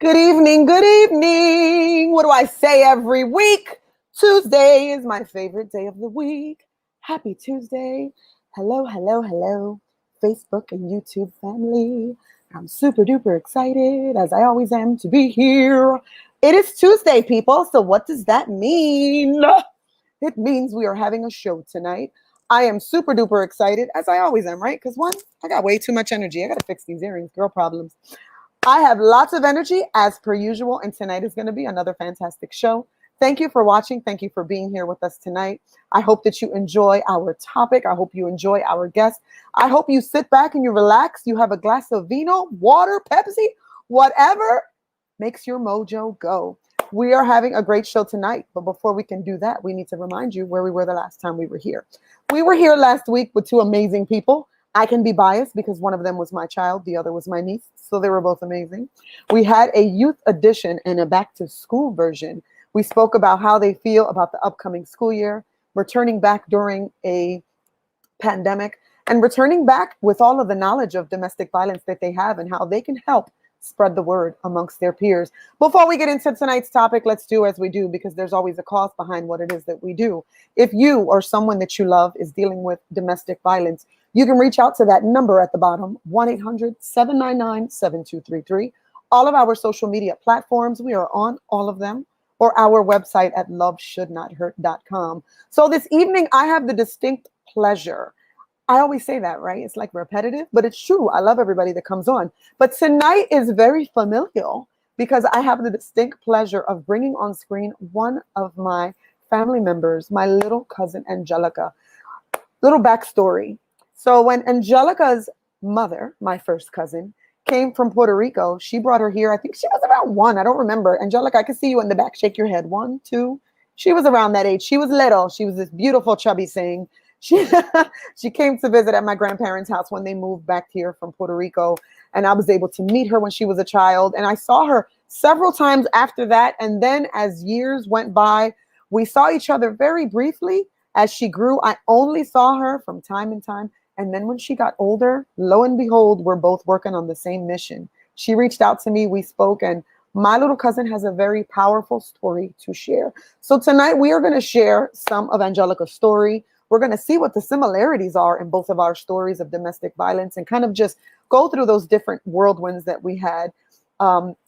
Good evening, good evening. What do I say every week? Tuesday is my favorite day of the week. Happy Tuesday. Hello, hello, hello, Facebook and YouTube family. I'm super duper excited, as I always am, to be here. It is Tuesday, people. So, what does that mean? It means we are having a show tonight. I am super duper excited, as I always am, right? Because one, I got way too much energy. I got to fix these earrings, girl problems. I have lots of energy as per usual, and tonight is going to be another fantastic show. Thank you for watching. Thank you for being here with us tonight. I hope that you enjoy our topic. I hope you enjoy our guest. I hope you sit back and you relax. You have a glass of vino, water, Pepsi, whatever makes your mojo go. We are having a great show tonight, but before we can do that, we need to remind you where we were the last time we were here. We were here last week with two amazing people. I can be biased because one of them was my child, the other was my niece. So they were both amazing. We had a youth edition and a back to school version. We spoke about how they feel about the upcoming school year, returning back during a pandemic, and returning back with all of the knowledge of domestic violence that they have and how they can help spread the word amongst their peers. Before we get into tonight's topic, let's do as we do, because there's always a cause behind what it is that we do. If you or someone that you love is dealing with domestic violence, you can reach out to that number at the bottom, 1-800-799-7233. All of our social media platforms, we are on all of them, or our website at loveshouldnothurt.com. So this evening, I have the distinct pleasure. I always say that, right? It's like repetitive, but it's true. I love everybody that comes on. But tonight is very familial because I have the distinct pleasure of bringing on screen one of my family members, my little cousin, Angelica. Little backstory. So when Angelica's mother, my first cousin, came from Puerto Rico, she brought her here. I think she was around one. I don't remember. Angelica, I can see you in the back. Shake your head. One, two. She was around that age. She was little. She was this beautiful chubby thing. She she came to visit at my grandparents' house when they moved back here from Puerto Rico, and I was able to meet her when she was a child. And I saw her several times after that. And then as years went by, we saw each other very briefly. As she grew, I only saw her from time and time. And then when she got older, lo and behold, we're both working on the same mission. She reached out to me, we spoke, and my little cousin has a very powerful story to share. So tonight we are going to share some of Angelica's story. We're going to see what the similarities are in both of our stories of domestic violence and kind of just go through those different whirlwinds that we had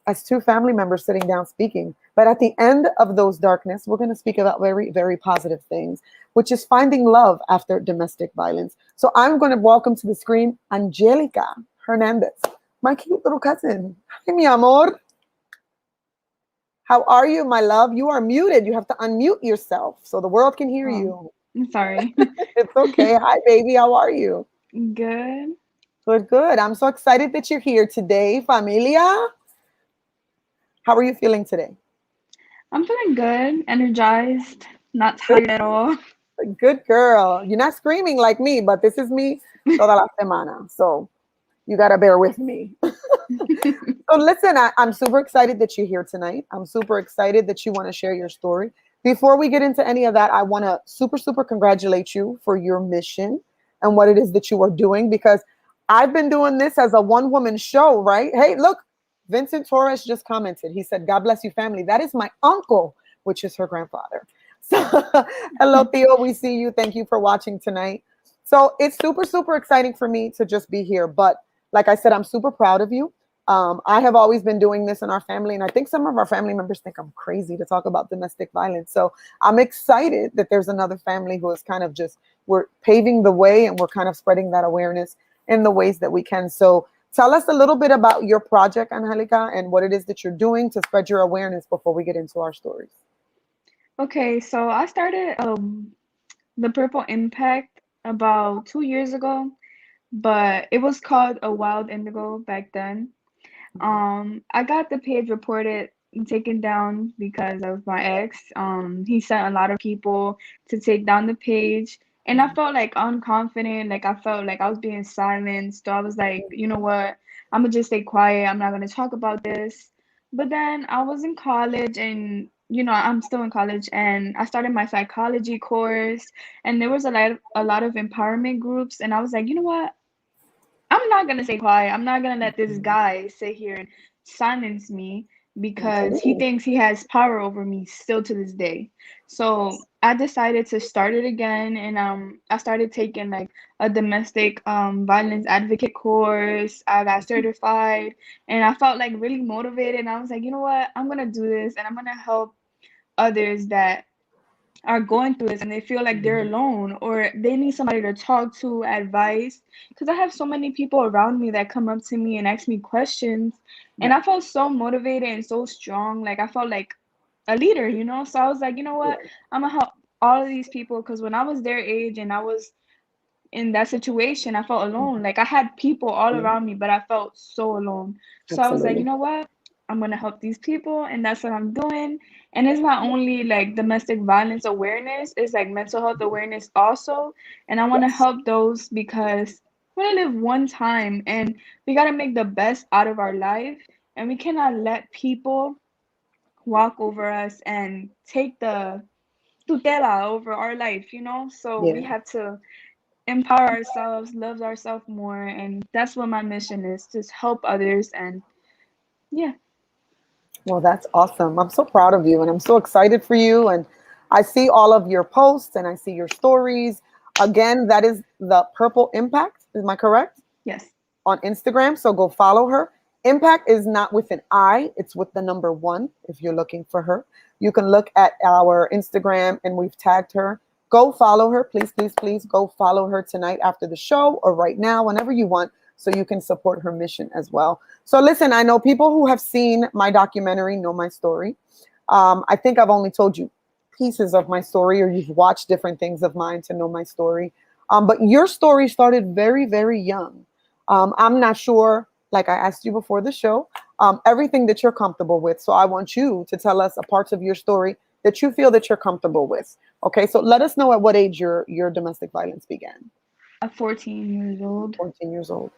as two family members sitting down speaking. But at the end of those darkness, we're going to speak about very, very positive things, which is finding love after domestic violence. So I'm going to welcome to the screen Angelica Hernandez, my cute little cousin. Hi, mi amor. How are you, my love? You are muted. You have to unmute yourself so the world can hear Oh, you. I'm sorry. It's okay. Hi, baby. How are you? Good. Good, good. I'm so excited that you're here today, familia. How are you feeling today? I'm feeling good, energized, not tired at all. Good girl. You're not screaming like me, but this is me toda la semana. So you got to bear with me. So listen, I'm super excited that you're here tonight. I'm super excited that you want to share your story. Before we get into any of that, I want to super, super congratulate you for your mission and what it is that you are doing, because I've been doing this as a one-woman show, right? Hey, look, Vincent Torres just commented. He said, God bless you, family. That is my uncle, which is her grandfather. So hello, Theo. We see you. Thank you for watching tonight. So it's super, super exciting for me to just be here. But like I said, I'm super proud of you. I have always been doing this in our family, and I think some of our family members think I'm crazy to talk about domestic violence. So I'm excited that there's another family who is kind of just, we're paving the way and we're kind of spreading that awareness in the ways that we can. So tell us a little bit about your project, Angelica, and what it is that you're doing to spread your awareness before we get into our stories. Okay, so I started the Purple Impact about 2 years ago, but it was called a Wild Indigo back then. I got the page reported and taken down because of my ex. He sent a lot of people to take down the page, and I felt like unconfident, like I felt like I was being silenced. So I was like, you know what? I'm gonna just stay quiet. I'm not gonna talk about this. But then I was in college, and I'm still in college, and I started my psychology course, and there was a lot of empowerment groups, and I was like, you know what? I'm not gonna stay quiet. I'm not gonna let this guy sit here and silence me. because he Absolutely. thinks he has power over me still to this day. So I decided to start it again, and I started taking like a domestic violence advocate course. I got certified, and I felt like really motivated. And I was like, you know what, I'm gonna do this, and I'm gonna help others that are going through this and they feel like they're Mhm. alone or they need somebody to talk to, advice. Because I have so many people around me that come up to me and ask me questions. And Yeah. I felt so motivated and so strong. Like I felt like a leader, you know? So I was like, you know what? Yeah. I'm going to help all of these people because when I was their age and I was in that situation, I felt alone. Like I had people all Yeah. around me, but I felt so alone. So I was like, you Absolutely. know what? I'm gonna help these people, and that's what I'm doing. And it's not only like domestic violence awareness, it's like mental health awareness also. And I want to Yes. help those because we only live one time, and we gotta make the best out of our life. And we cannot let people walk over us and take the tutela over our life, you know? So we Yeah. have to empower ourselves, love ourselves more, and that's what my mission is, just help others and yeah. Well, that's awesome. I'm so proud of you and I'm so excited for you. And I see all of your posts and I see your stories. Again, that is the Purple Impact. Is my correct? Yes. On Instagram. So go follow her. Impact is not with an I, it's with the number one if you're looking for her. You can look at our Instagram and we've tagged her. Go follow her. Please, please, please go follow her tonight after the show or right now, whenever you want, so you can support her mission as well. So, listen, I know people who have seen my documentary know my story. I think I've only told you pieces of my story, or you've watched different things of mine to know my story. But your story started very, very young. I'm not sure, like I asked you before the show, everything that you're comfortable with. So I want you to tell us a parts of your story that you feel that you're comfortable with. Okay, so let us know at what age your domestic violence began. At 14 years old. 14 years old.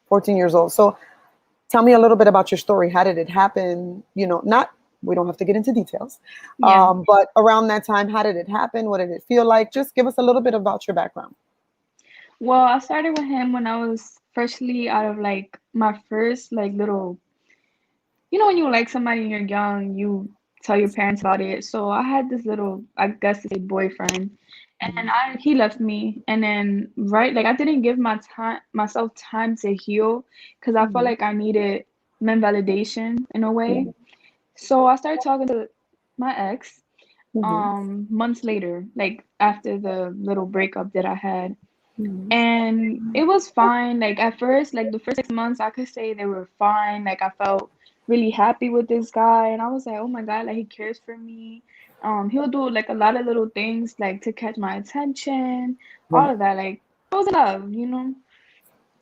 14 years old. So tell me a little bit about your story. How did it happen? Not, we don't have to get into details, Yeah. but around that time, how did it happen? What did it feel like? Just give us a little bit about your background. Well, I started with him when I was freshly out of like my first like little, when you like somebody and you're young, you tell your parents about it. So I had this little, I guess to say, boyfriend, and Mhm. he left me, and then right, like I didn't give myself time to heal because I felt Mhm. like I needed men validation in a way. Mhm. So I started talking to my ex Mhm. months later, like after the little breakup that I had. Mhm. And it was fine. Like at first, like the first 6 months, I could say they were fine. Like I felt really happy with this guy, and I was like, oh my God, like he cares for me. He'll do like a lot of little things like to catch my attention, all Right. of that. Like I was in love.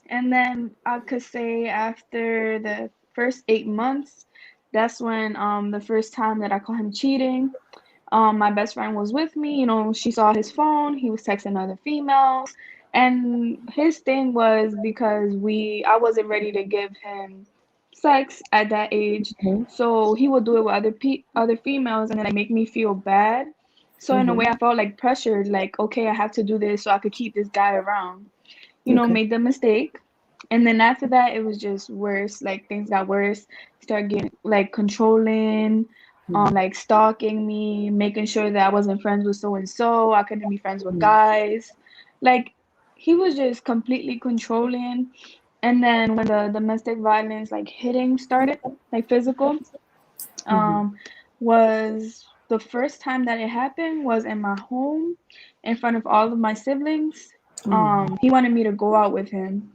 And then I could say after the first 8 months, that's when the first time that I caught him cheating. My best friend was with me. She saw his phone. He was texting other females, and his thing was because I wasn't ready to give him sex at that age, Mhm. so he would do it with other females, and then like make me feel bad. So in a way, Mhm. I felt like pressured, like okay, I have to do this so I could keep this guy around. Okay. Made the mistake. And then after that, it was just worse. Like things got worse. Started getting like controlling, Mhm. like stalking me, making sure that I wasn't friends with so and so. I couldn't be friends with Mhm. guys. Like he was just completely controlling. And then when the domestic violence like hitting started, like physical, Mhm. um, was the first time that it happened was in my home in front of all of my siblings. Mhm. He wanted me to go out with him.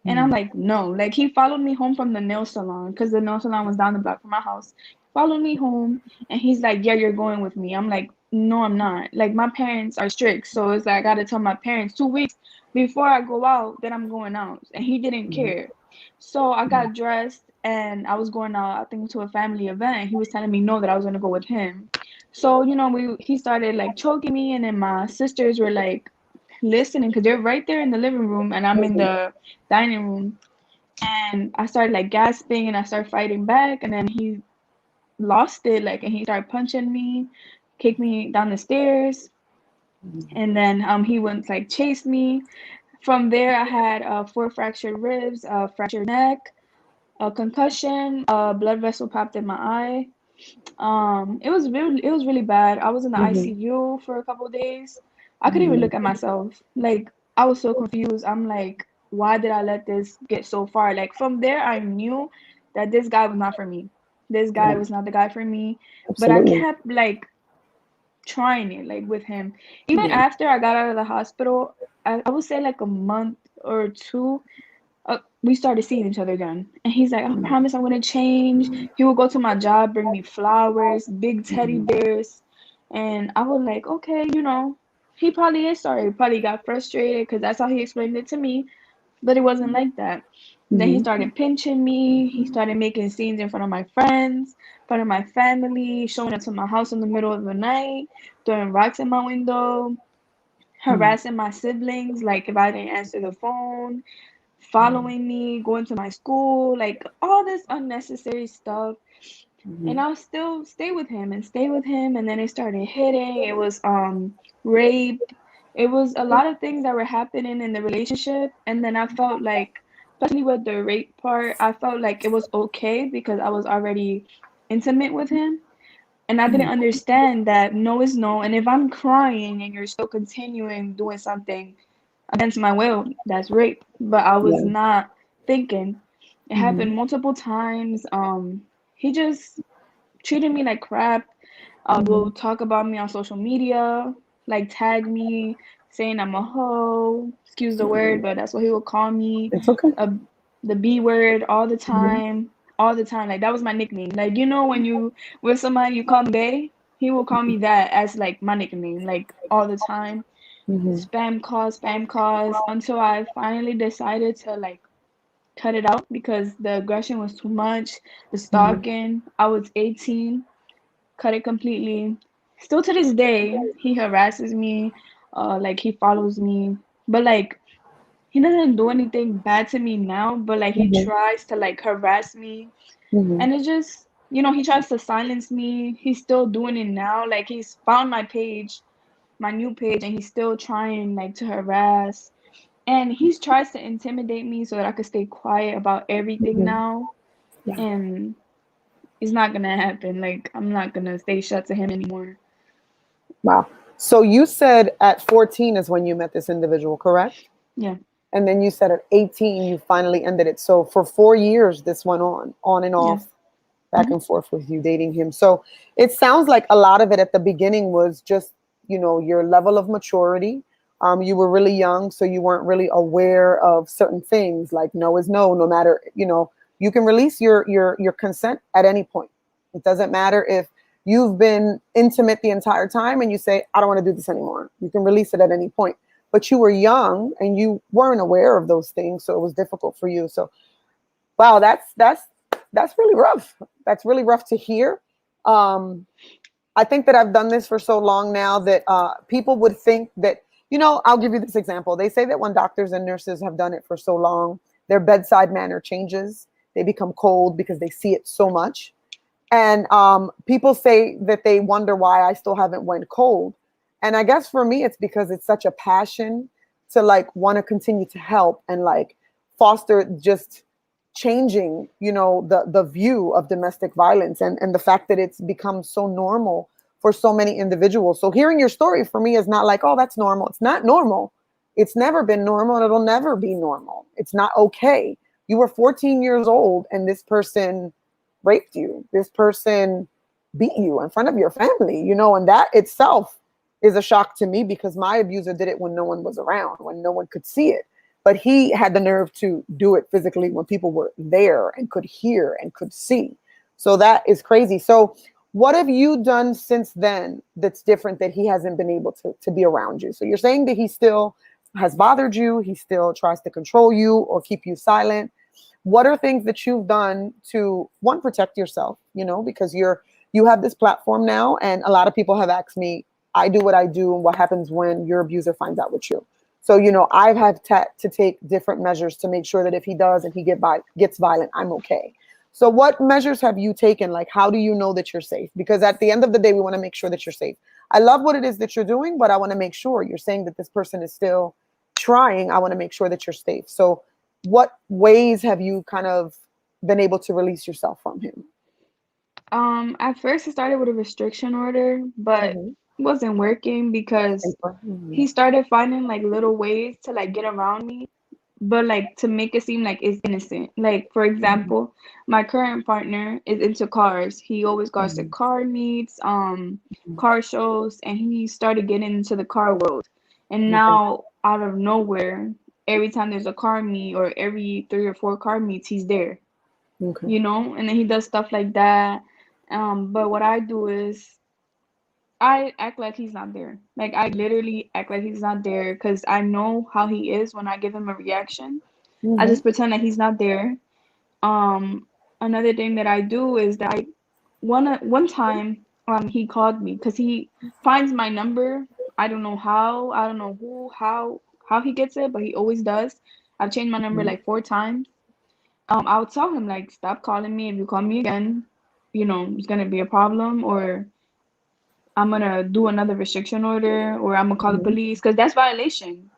And I'm Mhm. like, no. Like he followed me home from the nail salon because the nail salon was down the block from my house. Followed me home and he's like, yeah, you're going with me. I'm like, no, I'm not. Like my parents are strict. So it's like I gotta tell my parents 2 weeks before I go out that I'm going out. And he didn't Mhm. care. So I got dressed and I was going out, I think, to a family event. He was telling me no that I was gonna go with him. So, he started like choking me and then my sisters were like listening because they're right there in the living room and I'm in Mhm. the dining room. And I started like gasping and I started fighting back and then he lost it, like, and he started punching me, kicked me down the stairs, and then he went like chased me. From there I had 4 fractured ribs, a fractured neck, a concussion, a blood vessel popped in my eye. It was really bad. I was in the Hmm. ICU for a couple of days. I couldn't even Hmm. look at myself. Like I was so confused. I'm like, why did I let this get so far? Like from there, I knew that this guy was not for me. This guy Yeah, was not the guy for me. But I absolutely. kept like trying it, like with him. Even Yeah. after I got out of the hospital, I would say like a month or two, we started seeing each other again. And he's like, I promise I'm gonna change. He would go to my job, bring me flowers, big teddy Hmm. bears, and I was like, okay, he probably is sorry. He probably got frustrated because that's how he explained it to me, but it wasn't like that. Then he Hmm. started pinching me. He started making scenes in front of my friends, in front of my family, showing up to my house in the middle of the night, throwing rocks in my window, harassing my siblings, like if I didn't answer the phone, following me, going to my school, like all this unnecessary stuff. And Hmm. I'll still stay with him and stay with him. And then it started hitting. It was rape. It was a lot of things that were happening in the relationship. And then I felt like, especially with the rape part, I felt like it was okay because I was already intimate with him. And I didn't understand that no is no. And if I'm crying and you're still continuing doing something against my will, that's rape. But I was Yeah. not thinking. It Hmm. happened multiple times. He just treated me like crap. Hmm. Will talk about me on social media, like tag me, saying I'm a hoe. Excuse the word, but that's what he would call me. It's okay. Uh, the B word all the Hmm. time, all the time. Like that was my nickname. Like when you with somebody you call them they, he will call me that as like my nickname, like all the time. Hmm. Spam calls, until I finally decided to like cut it out because the aggression was too much. The Hmm. stalking. I was 18, cut it completely. Still to this day, he harasses me, like he follows me, but like he doesn't do anything bad to me now, but like he Hmm. tries to like harass me, Hmm. and it just, he tries to silence me. He's still doing it now. Like he's found my page, my new page, and he's still trying like to harass. And he tries to intimidate me so that I could stay quiet about everything Hmm. now. Yeah. And it's not gonna happen. Like I'm not gonna stay shut to him anymore. Wow. So you said at 14 is when you met this individual, correct? Yeah. And then you said at 18 you finally ended it. So for 4 years this went on and Yeah. off, back Hmm. and forth with you dating him. So it sounds like a lot of it at the beginning was just, your level of maturity. You were really young, so you weren't really aware of certain things like no is no, no matter, you can release your consent at any point. It doesn't matter if you've been intimate the entire time and you say, I don't want to do this anymore. You can release it at any point. But you were young and you weren't aware of those things, so it was difficult for you. So wow, that's really rough. That's really rough to hear. Um, I think that I've done this for so long now that people would think that, I'll give you this example. They say that when doctors and nurses have done it for so long, their bedside manner changes. They become cold because they see it so much. And people say that they wonder why I still haven't went cold. And I guess for me, it's because it's such a passion to like want to continue to help and like foster just changing, the view of domestic violence and the fact that it's become so normal for so many individuals. So hearing your story for me is not like, oh, that's normal. It's not normal. It's never been normal and it'll never be normal. It's not okay. You were 14 years old and this person raped you. This person beat you in front of your family, and that itself is a shock to me because my abuser did it when no one was around, when no one could see it. But he had the nerve to do it physically when people were there and could hear and could see. So that is crazy. So what have you done since then that's different that he hasn't been able to be around you? So you're saying that he still has bothered you, he still tries to control you or keep you silent. What are things that you've done to one protect yourself, because you have this platform now and a lot of people have asked me, I do what I do and what happens when your abuser finds out with you. So I've had to take different measures to make sure that if he does and he gets violent, I'm okay. So what measures have you taken? Like, how do you know that you're safe? Because at the end of the day, we want to make sure that you're safe. I love what it is that you're doing, but I want to make sure you're saying that this person is still trying. I want to make sure that you're safe. So what ways have you kind of been able to release yourself from him? At first, it started with a restriction order, but it Mm-hmm. wasn't working because Mm-hmm. he started finding like little ways to like get around me, but like to make it seem like it's innocent. Like for example, my current partner is into cars. He always goes to Mm-hmm. car meets, car shows, and he started getting into the car world. And Okay. now out of nowhere, every time there's a car meet or every 3 or 4 car meets, he's there, Okay. you know, and then he does stuff like that. But what I do is I act like he's not there. Like I literally act like he's not there because I know how he is when I give him a reaction. I Mm-hmm. just pretend that he's not there. Um, Another thing that I do is that one time he called me because he finds my number. I don't know how, I don't know who, how he gets it, but he always does. I've changed my number like 4 times. I'll tell him like, stop calling me. If you call me again, you know, it's gonna be a problem, or I'm gonna do another restriction order, or I'm gonna call the Mm-hmm. police because that's violation.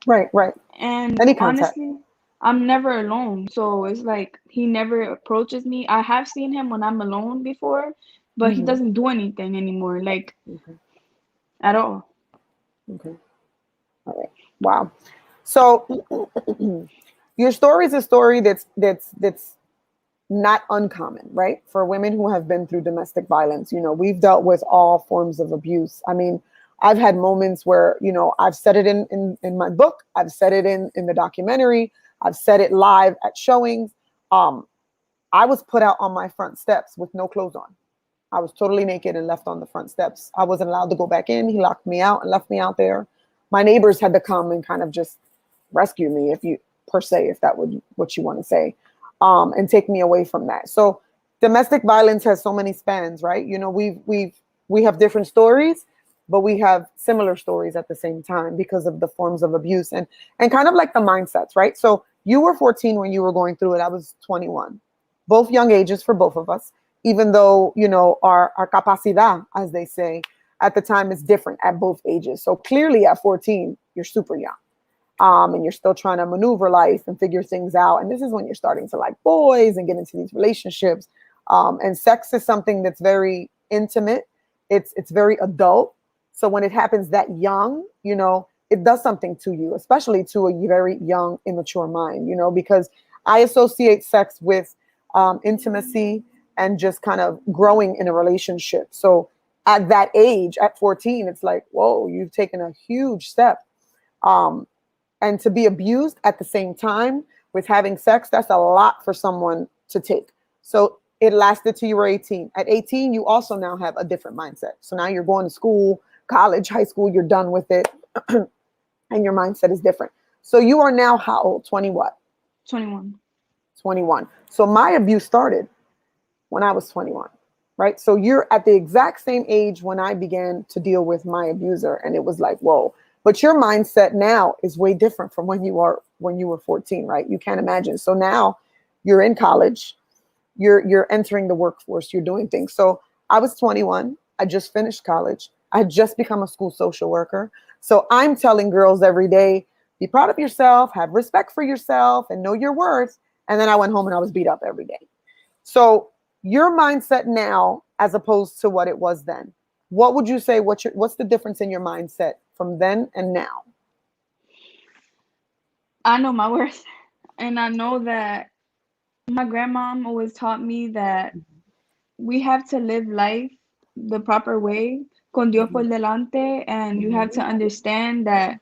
Right, right. And Any contact. honestly, I'm never alone. So it's like he never approaches me. I have seen him when I'm alone before, but he Mm-hmm. doesn't do anything anymore, like Okay. at all. Okay. All right. Wow. So your story is a story that's not uncommon, right? For women who have been through domestic violence, we've dealt with all forms of abuse. I mean, I've had moments where, I've said it in my book, I've said it in the documentary, I've said it live at showings. Um, I was put out on my front steps with no clothes on. I was totally naked and left on the front steps. I wasn't allowed to go back in. He locked me out and left me out there. My neighbors had to come and kind of just rescue me, if you per se, if that would what you want to say, and take me away from that. So domestic violence has so many spans, right? We have different stories, but we have similar stories at the same time because of the forms of abuse and kind of like the mindsets, right? So you were 14 when you were going through it. I was 21, both young ages for both of us, even though our capacidad, as they say, at the time is different at both ages. So clearly at 14 you're super young, and you're still trying to maneuver life and figure things out, and this is when you're starting to like boys and get into these relationships, and sex is something that's very intimate. It's very adult. So when it happens that young, it does something to you, especially to a very young immature mind, because I associate sex with intimacy and just kind of growing in a relationship. So at that age, at 14, it's like, whoa, you've taken a huge step. Um, and to be abused at the same time with having sex, that's a lot for someone to take. So it lasted till you were 18. At 18, you also now have a different mindset. So now you're going to school, college, high school, you're done with it, and your mindset is different. So you are now how old? 20 what? 21. 21. So my abuse started when I was 21, right? So you're at the exact same age when I began to deal with my abuser, and it was like, whoa. But your mindset now is way different from when you were 14, right? You can't imagine. So now you're in college, you're entering the workforce, you're doing things. So I was 21, I just finished college, I had just become a school social worker. So I'm telling girls every day, be proud of yourself, have respect for yourself, and know your worth. And then I went home and I was beat up every day. So your mindset now, as opposed to what it was then, what would you say? What's the difference in your mindset from then and now? I know my worth, and I know that my grandmom always taught me that we have to live life the proper way, con Dios por Mhm, delante, and you have to mhm, understand that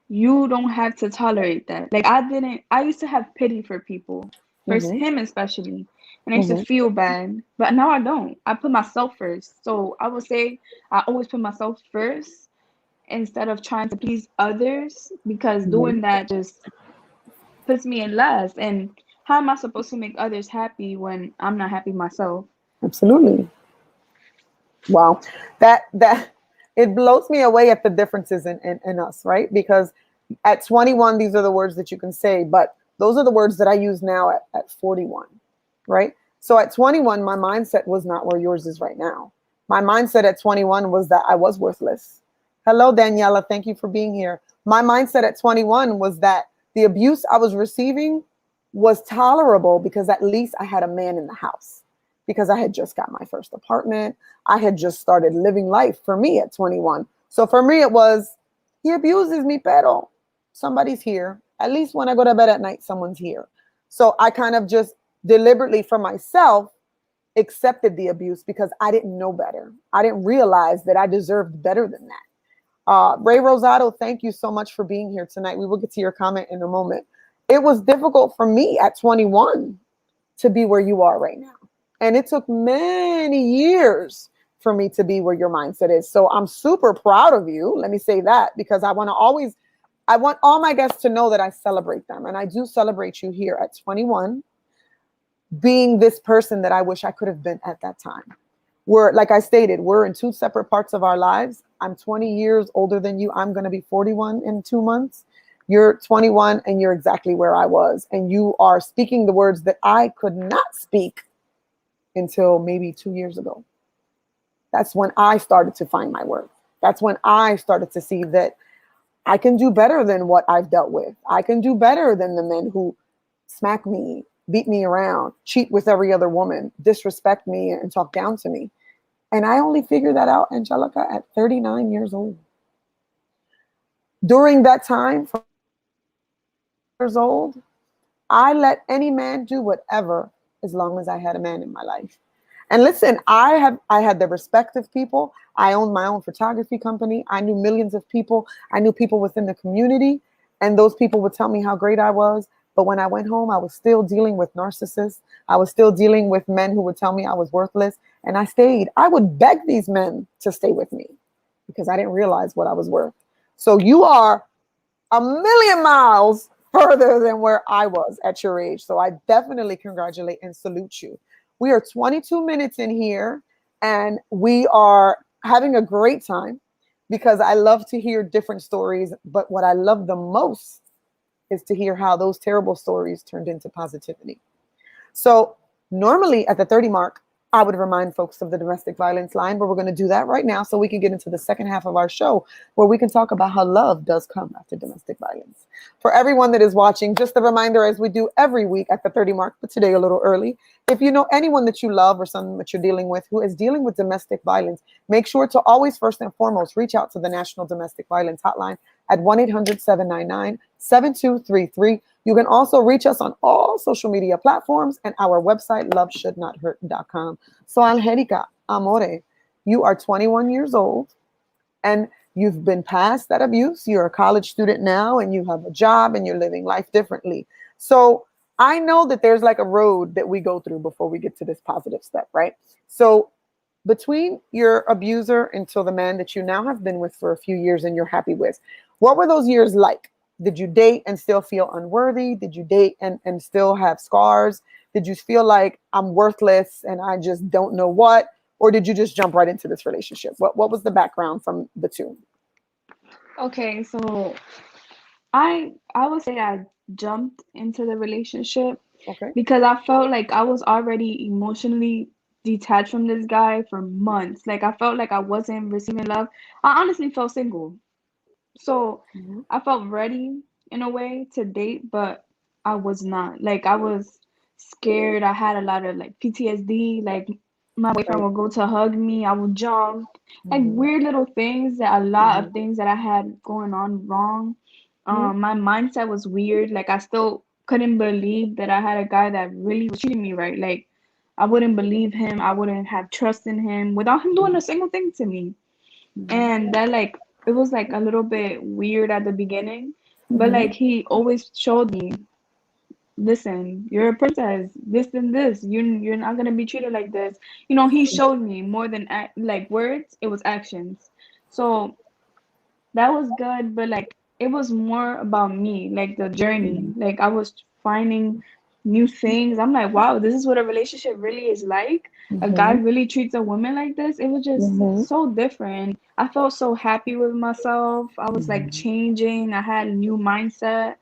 you don't have to tolerate that. Like I used to have pity for people, first mhm, him especially, and I used to mhm, feel bad, but now I don't. I put myself first. So I would say I always put myself first instead of trying to please others because mhm. doing that just puts me in last. And how am I supposed to make others happy when I'm not happy myself? Absolutely. Wow. That it blows me away at the differences in us, right? Because at 21, these are the words that you can say, but those are the words that I use now at 41, right? So at 21, my mindset was not where yours is right now. My mindset at 21 was that I was worthless. Hello, Daniela. Thank you for being here. My mindset at 21 was that the abuse I was receiving was tolerable because at least I had a man in the house, because I had just got my first apartment. I had just started living life for me at 21. So for me, it was, he abuses me, pero somebody's here. At least when I go to bed at night, someone's here. So I kind of just deliberately for myself accepted the abuse because I didn't know better. I didn't realize that I deserved better than that. Ray Rosado, thank you so much for being here tonight. We will get to your comment in a moment. It was difficult for me at 21 to be where you are right now. And it took many years for me to be where your mindset is. So I'm super proud of you. Let me say that, because I want all my guests to know that I celebrate them. And I do celebrate you here at 21, being this person that I wish I could have been at that time. We're, like I stated, we're in two separate parts of our lives. I'm 20 years older than you. I'm going to be 41 in 2 months. You're 21 and you're exactly where I was. And you are speaking the words that I could not speak until maybe 2 years ago. That's when I started to find my worth. That's when I started to see that I can do better than what I've dealt with. I can do better than the men who smack me, beat me around, cheat with every other woman, disrespect me, and talk down to me. And I only figured that out, Angelica, at 39 years old. During that time, from years old, I let any man do whatever as long as I had a man in my life. And listen, I had the respect of people. I owned my own photography company. I knew millions of people. I knew people within the community, and those people would tell me how great I was. But when I went home, I was still dealing with narcissists. I was still dealing with men who would tell me I was worthless. And I stayed. I would beg these men to stay with me because I didn't realize what I was worth. So you are a million miles further than where I was at your age. So I definitely congratulate and salute you. We are 22 minutes in here and we are having a great time because I love to hear different stories. But what I love the most is to hear how those terrible stories turned into positivity. So normally at the 30 mark, I would remind folks of the domestic violence line, but we're going to do that right now so we can get into the second half of our show where we can talk about how love does come after domestic violence. For everyone that is watching, just a reminder, as we do every week at the 30 mark, but today a little early, if you know anyone that you love or someone that you're dealing with who is dealing with domestic violence, make sure to always first and foremost reach out to the National Domestic Violence Hotline at 1-800-799-7233. You can also reach us on all social media platforms and our website, loveshouldnothurt.com. So, Angelica, amore, you are 21 years old and you've been past that abuse. You're a college student now and you have a job and you're living life differently. So, I know that there's like a road that we go through before we get to this positive step, right? So, between your abuser until the man that you now have been with for a few years and you're happy with, what were those years like? Did you date and still feel unworthy? Did you date and still have scars? Did you feel like I'm worthless and I just don't know what? Or did you just jump right into this relationship? What was the background from the two? Okay, so I would say I jumped into the relationship Okay. because I felt like I was already emotionally detached from this guy for months. Like I felt like I wasn't receiving love. I honestly felt single. So Mhm. I felt ready in a way to date, but I was not. Like I was scared. I had a lot of like PTSD. Like my boyfriend Right. would go to hug me. I would jump. Like Mhm. weird little things that a lot of Mhm. things that I had going on wrong. Mhm. My mindset was weird. Like I still couldn't believe that I had a guy that really was treating me right. Like I wouldn't believe him. I wouldn't have trust in him without him doing a single thing to me. Mhm. And that like it was like a little bit weird at the beginning, but Mhm. like he always showed me, listen, you're a princess, this and this, you're not gonna be treated like this. You know, he showed me more than like words, it was actions. So that was good, but like it was more about me, like the journey. Mhm. Like I was finding new things. I'm like, wow, this is what a relationship really is like. A guy Mhm. really treats a woman like this. It was just Mhm. so different. I felt so happy with myself. I was like Mhm. changing. I had a new mindset.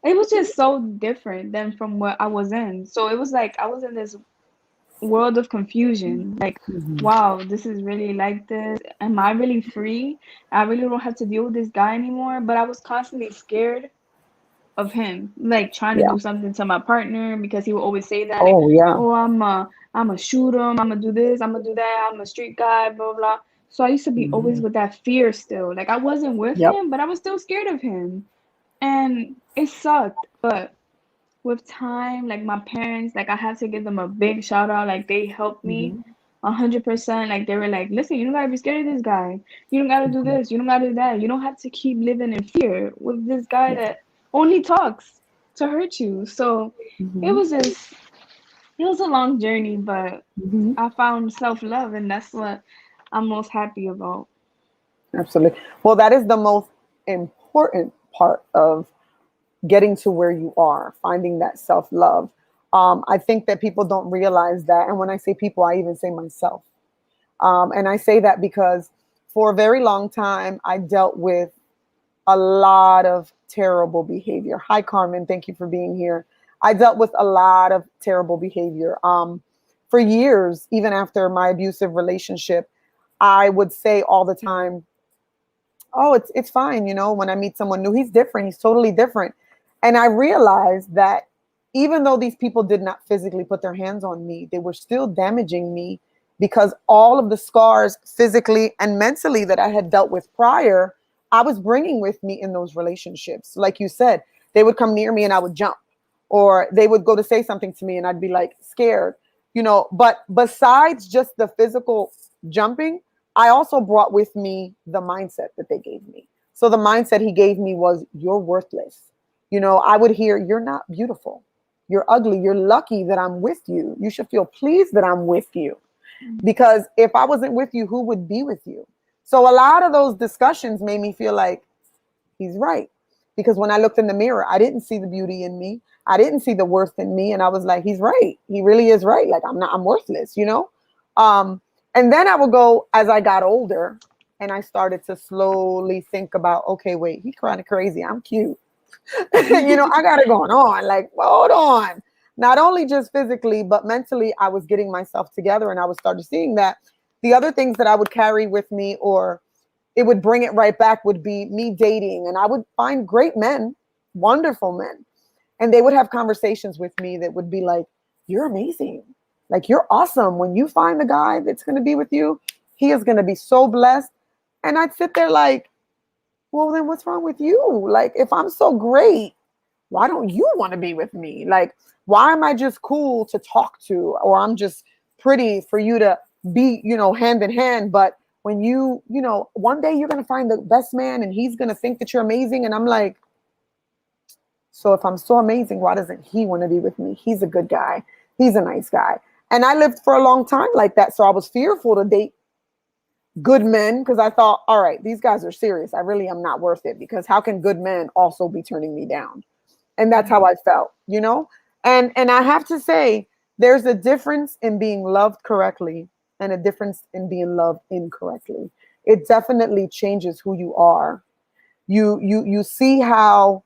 It was just so different than from what I was in. So it was like I was in this world of confusion. Like, Mhm. wow, this is really like this. Am I really free? I really don't have to deal with this guy anymore. But I was constantly scared of him, like trying to Yeah. do something to my partner because he would always say that like, Oh, yeah. "Oh, I'm a shoot him, I'm gonna do this, I'm gonna do that, I'm a street guy, blah blah." So I used to be always Mhm. with that fear still. Like I wasn't with Yep. him, but I was still scared of him, and it sucked. But with time, like my parents, like I had to give them a big shout out. Like they helped me Mhm. 100%. Like they were like, listen, you don't gotta be scared of this guy. You don't gotta do Mhm. this. You don't gotta do that. You don't have to keep living in fear with this guy Yeah. that only talks to hurt you. So it Mhm. was just, it was a long journey, but Mhm. I found self love, and that's what I'm most happy about. Absolutely. Well, that is the most important part of getting to where you are, finding that self love. I think that people don't realize that. And when I say people, I even say myself. And I say that because for a very long time, I dealt with a lot of terrible behavior. Hi, Carmen. Thank you for being here. I dealt with a lot of terrible behavior. For years, even after my abusive relationship, I would say all the time, "Oh, it's fine." When I meet someone new, he's different. He's totally different. And I realized that even though these people did not physically put their hands on me, they were still damaging me because all of the scars physically and mentally that I had dealt with prior, I was bringing with me in those relationships. Like you said, they would come near me and I would jump, or they would go to say something to me and I'd be like scared. But besides just the physical jumping, I also brought with me the mindset that they gave me. So the mindset he gave me was, "You're worthless." I would hear, "You're not beautiful. You're ugly. You're lucky that I'm with you. You should feel pleased that I'm with you. Because if I wasn't with you, who would be with you?" So a lot of those discussions made me feel like he's right. Because when I looked in the mirror, I didn't see the beauty in me. I didn't see the worth in me. And I was like, he's right. He really is right. Like I'm worthless. Um, and then I would go, as I got older and I started to slowly think about, okay, wait, he's kind of crazy. I'm cute. I got it going on. Like, hold on. Not only just physically, but mentally, I was getting myself together and I was started seeing that the other things that I would carry with me, or it would bring it right back, would be me dating. And I would find great men, wonderful men. And they would have conversations with me that would be like, "You're amazing. Like, you're awesome. When you find the guy that's going to be with you, he is going to be so blessed." And I'd sit there like, well, then what's wrong with you? Like, if I'm so great, why don't you want to be with me? Like, why am I just cool to talk to, or I'm just pretty for you to be, hand in hand? But when one day you're going to find the best man and he's going to think that you're amazing. And I'm like, so if I'm so amazing, why doesn't he want to be with me? He's a good guy. He's a nice guy. And I lived for a long time like that. So I was fearful to date good men because I thought, all right, these guys are serious. I really am not worth it, because how can good men also be turning me down? And that's how I felt. And I have to say, there's a difference in being loved correctly and a difference in being loved incorrectly. It definitely changes who you are. You see how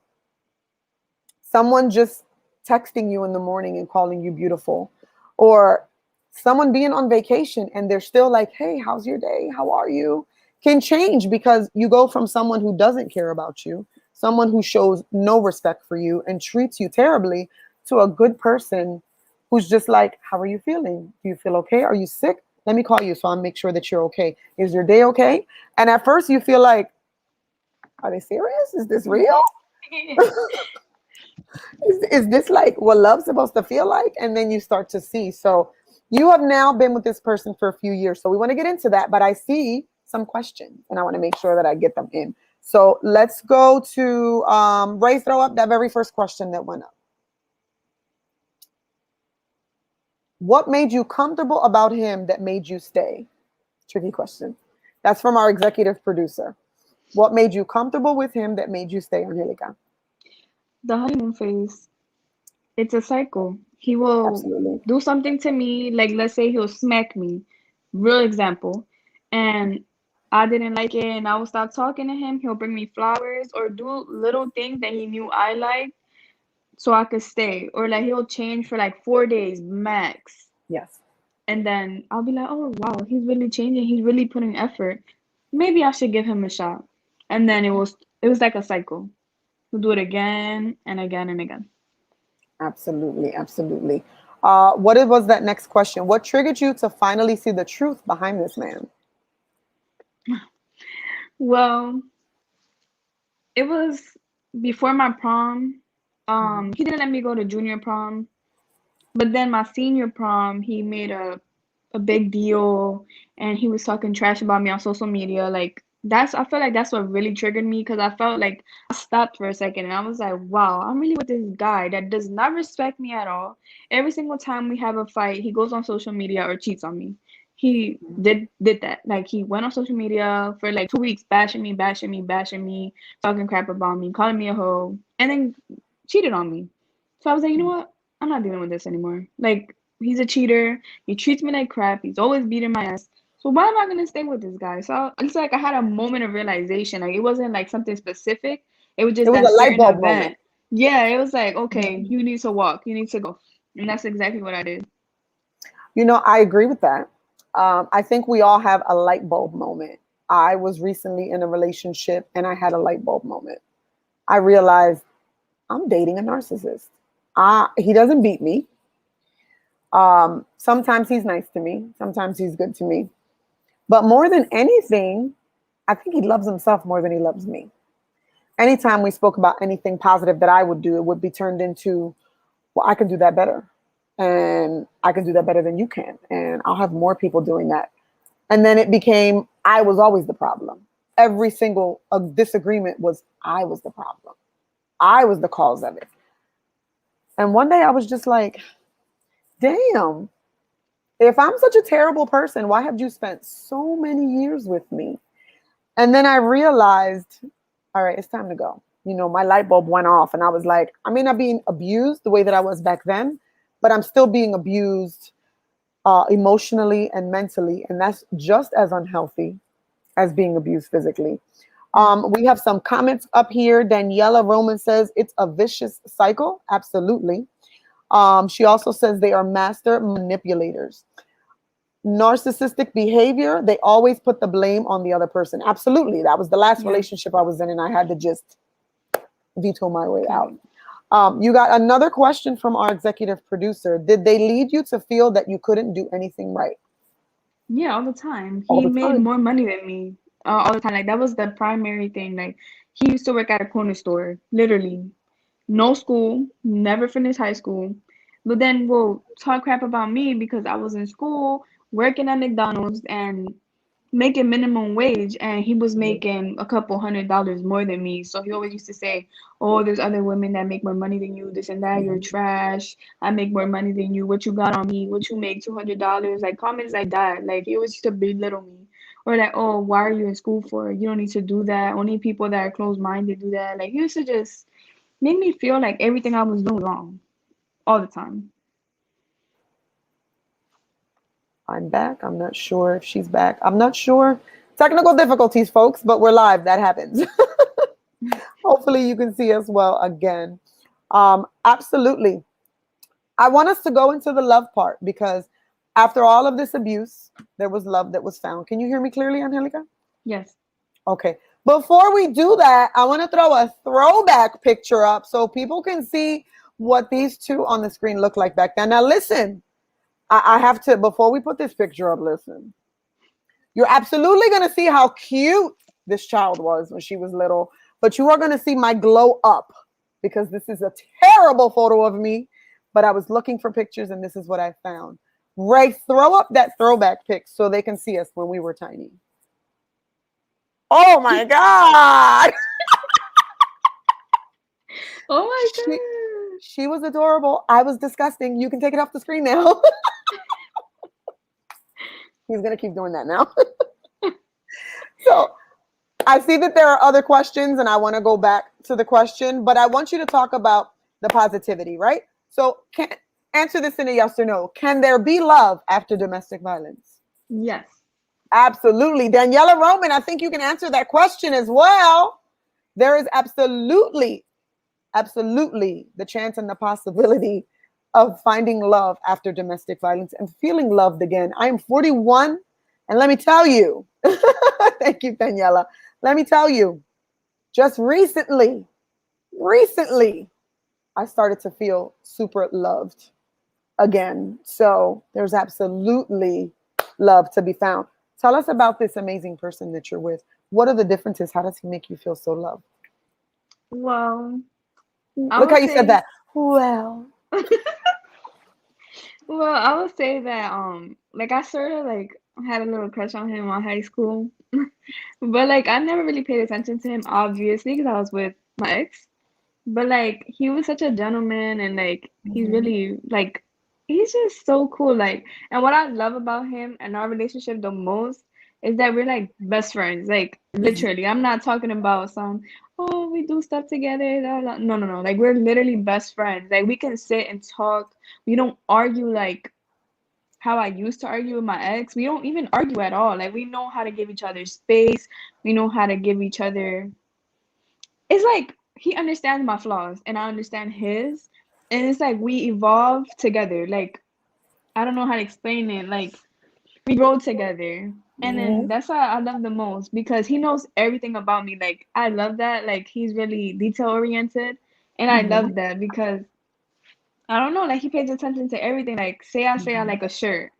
someone just texting you in the morning and calling you beautiful, or someone being on vacation and they're still like, "Hey, how's your day? How are you?" Can change, because you go from someone who doesn't care about you, someone who shows no respect for you and treats you terribly, to a good person who's just like, "How are you feeling? Do you feel okay? Are you sick? Let me call you so I'll make sure that you're okay. Is your day okay?" And at first you feel like, are they serious? Is this real? Is this like what love's supposed to feel like? And then you start to see. So you have now been with this person for a few years. So we want to get into that, but I see some questions and I want to make sure that I get them in. So let's go to Ray, throw up that very first question that went up. What made you comfortable about him that made you stay? Tricky question. That's from our executive producer. What made you comfortable with him that made you stay, Angelica? The honeymoon phase, it's a cycle. He will Absolutely. do something to me, like let's say he'll smack me, real example, and I didn't like it, and I will stop talking to him. He'll bring me flowers or do little things that he knew I liked so I could stay. Or like he'll change for like 4 days max. Yes. And then I'll be like, oh wow, he's really changing. He's really putting effort. Maybe I should give him a shot. And then it was like a cycle. He'll do it again and again and again. Absolutely, absolutely. Was that next question? What triggered you to finally see the truth behind this man? Well, it was before my prom. Mhm. He didn't let me go to junior prom, but then my senior prom, he made a big deal, and he was talking trash about me on social media. Like that's I feel like that's what really triggered me because I felt like I stopped for a second and I was like, wow, I'm really with this guy that does not respect me at all. Every single time we have a fight, he goes on social media or cheats on me. He did that. Like he went on social media for like 2 weeks bashing me, bashing me, bashing me, talking crap about me, calling me a hoe, and then cheated on me. So I was like, you know what? I'm not dealing with this anymore. Like he's a cheater. He treats me like crap. He's always beating my ass. So why am I gonna stay with this guy? So it's like I had a moment of realization. Like it wasn't like something specific. It was It just was that a light certain bulb moment. event. Yeah, it was like, okay, Mhm. you need to walk. You need to go. And that's exactly what I did. I agree with that. I think we all have a light bulb moment. I was recently in a relationship and I had a light bulb moment. I realized I'm dating a narcissist. He doesn't beat me. Sometimes he's nice to me. Sometimes he's good to me. But more than anything, I think he loves himself more than he loves me. Anytime we spoke about anything positive that I would do, it would be turned into, well, I can do that better. And I can do that better than you can. And I'll have more people doing that. And then it became, I was always the problem. Every single disagreement was, I was the problem. I was the cause of it. And one day I was just like, damn, if I'm such a terrible person, why have you spent so many years with me? And then I realized, all right, it's time to go. My light bulb went off and I was like, I may not being abused the way that I was back then, but I'm still being abused emotionally and mentally. And that's just as unhealthy as being abused physically. We have some comments up here. Daniela Roman says it's a vicious cycle. Absolutely. She also says they are master manipulators. Narcissistic behavior, they always put the blame on the other person. Absolutely. That was the last Yeah. relationship I was in, and I had to just veto my way out. Okay. You got another question from our executive producer. Did they lead you to feel that you couldn't do anything right? Yeah, all the time. All He the made time. more money than me. All the time. Like that was the primary thing. Like he used to work at a corner store, literally. No school, never finished high school. But then will talk crap about me because I was in school, working at McDonald's and making minimum wage, and he was making a couple $100 more than me. So he always used to say, oh, there's other women that make more money than you, this and that, you're Mhm. trash. I make more money than you. What you got on me? What you make $200? Like comments like that. Like he always used to belittle me. Or like, oh, why are you in school for? You don't need to do that. Only people that are closed minded do that. Like he used to just make me feel like everything I was doing wrong all the time. I'm back. I'm not sure if she's back. I'm not sure. Technical difficulties, folks, but we're live. That happens. Hopefully, you can see us well again. Absolutely. I want us to go into the love part because after all of this abuse, there was love that was found. Can you hear me clearly, Angelica? Yes. Okay. Before we do that, I want to throw a throwback picture up so people can see what these two on the screen look like back then. Now, listen, I have to, before we put this picture up, listen. You're absolutely going to see how cute this child was when she was little, but you are going to see my glow up because this is a terrible photo of me, but I was looking for pictures and this is what I found. Ray, throw up that throwback pic so they can see us when we were tiny. Oh my God. Oh my She, God. she was adorable. I was disgusting. You can take it off the screen now. He's going to keep doing that now. So I see that there are other questions and I want to go back to the question, but I want you to talk about the positivity, right? So answer this in a yes or no. Can there be love after domestic violence? Yes. Absolutely. Daniela Roman, I think you can answer that question as well. There is absolutely the chance and the possibility of finding love after domestic violence and feeling loved again. I am 41, and let me tell you, thank you, Daniela. Let me tell you, just recently, recently I started to feel super loved again. So there's absolutely love to be found. Tell us about this amazing person that you're with. What are the differences? How does he make you feel so loved? Well, I Look how would you said say, that. Well, well, I would say that like I sort of like had a little crush on him in high school, but like I never really paid attention to him obviously because I was with my ex. But like he was such a gentleman and like he's mhm, really like he's just so cool. Like and what I love about him and our relationship the most is that we're like best friends. Like mhm, literally. I'm not talking about some, oh, we do stuff together. Blah, blah. No, no, no. Like we're literally best friends. Like we can sit and talk. We don't argue like how I used to argue with my ex. We don't even argue at all. Like we know how to give each other space. We know how to give each other it's like he understands my flaws and I understand his. And it's like we evolve together. Like I don't know how to explain it. Like we grow together. And then mhm, that's what I love the most because he knows everything about me. Like I love that. Like he's really detail oriented. And I mhm, love that because I don't know, like he pays attention to everything. Like say I mhm. like a shirt,